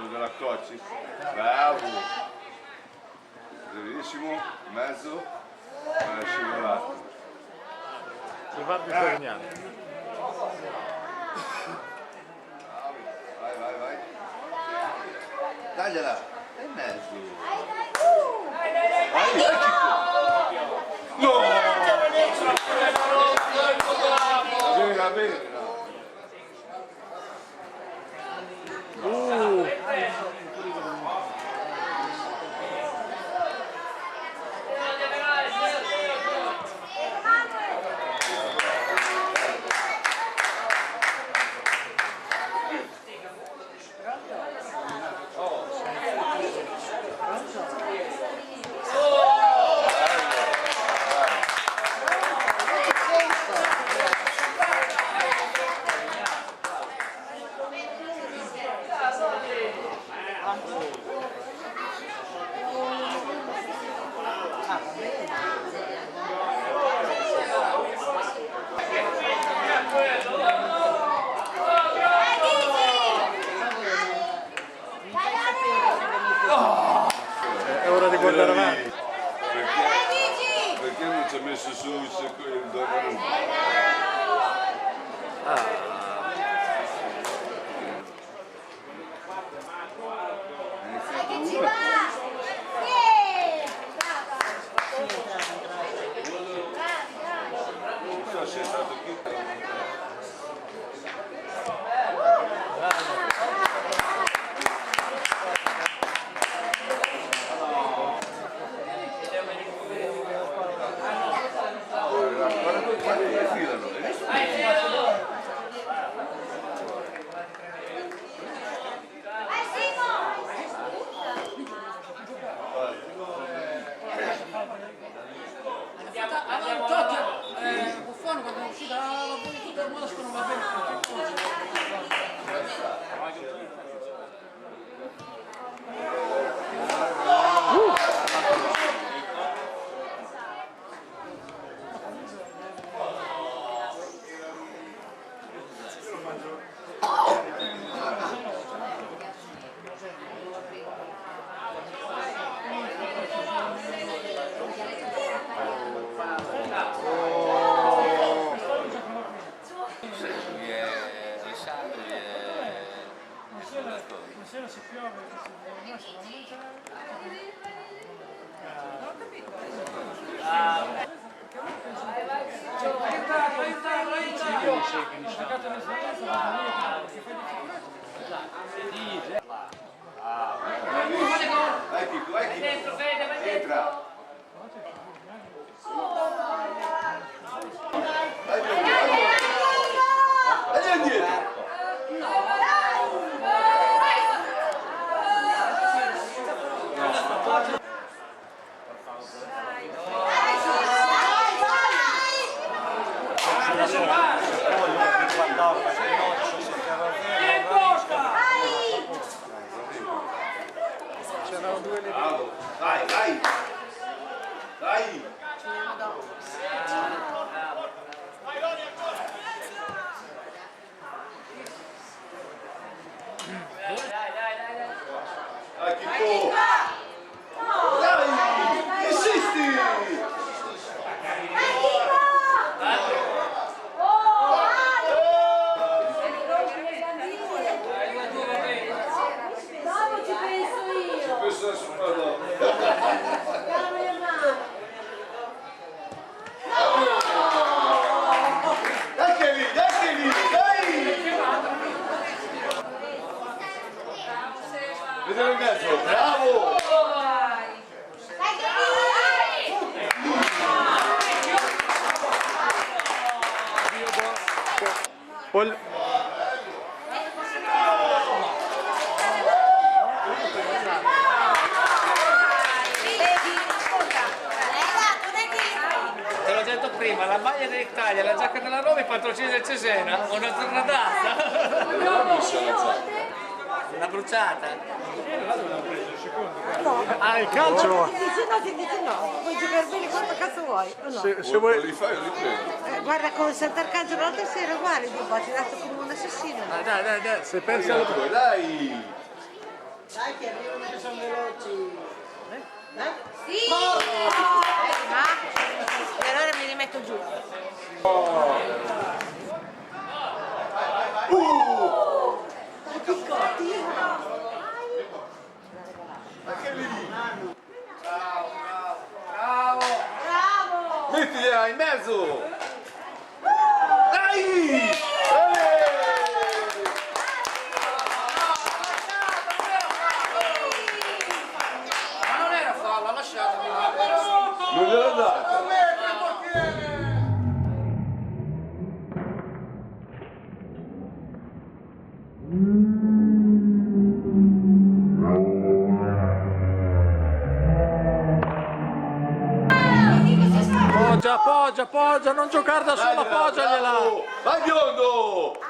Della Cocci, bravo, bravissimo, mezzo, scivolato. Salvarmi Fagnano. Vai. Tagliala, è in mezzo. Vai, no! Va bene. È ora di guardare avanti. Perché non ci ha messo su il Donnarumma? Non so se è stato qui. Buffon quando è uscita la politica del Mosco non va bene. Stasera si piove, non si mangiare. Non ho capito. Vai dentro, Fede, vai dentro. Vai indietro. C'erano due le Bravo, dai. Dai, Chicco. Dai, insisti. Questo è super dopo. Dai! Vedete in mezzo, bravo! Pol... Te l'ho detto prima, la maglia dei dell'Italia, la giacca della Roma, i patrocini del Cesena, una tornadata. Una bruciata. Ah, il calcio! Ti dice no, puoi giocare bene quanto cazzo vuoi, o no? Se vuoi... Li fai o li prendi? Guarda con Sant'Arcangelo l'altra sera uguale, tipo, ha tirato come un assassino. Dai, se pensi alla... Dai! Dai che arrivano che sono veloci. Sì! Ma e allora mi rimetto giù. Anche lì! Bravo! Mettila in mezzo! Dai! Ma non era fallo, lasciatemi. Non gliela date! Appoggia, non giocare da solo, appoggiagliela! Vai biondo!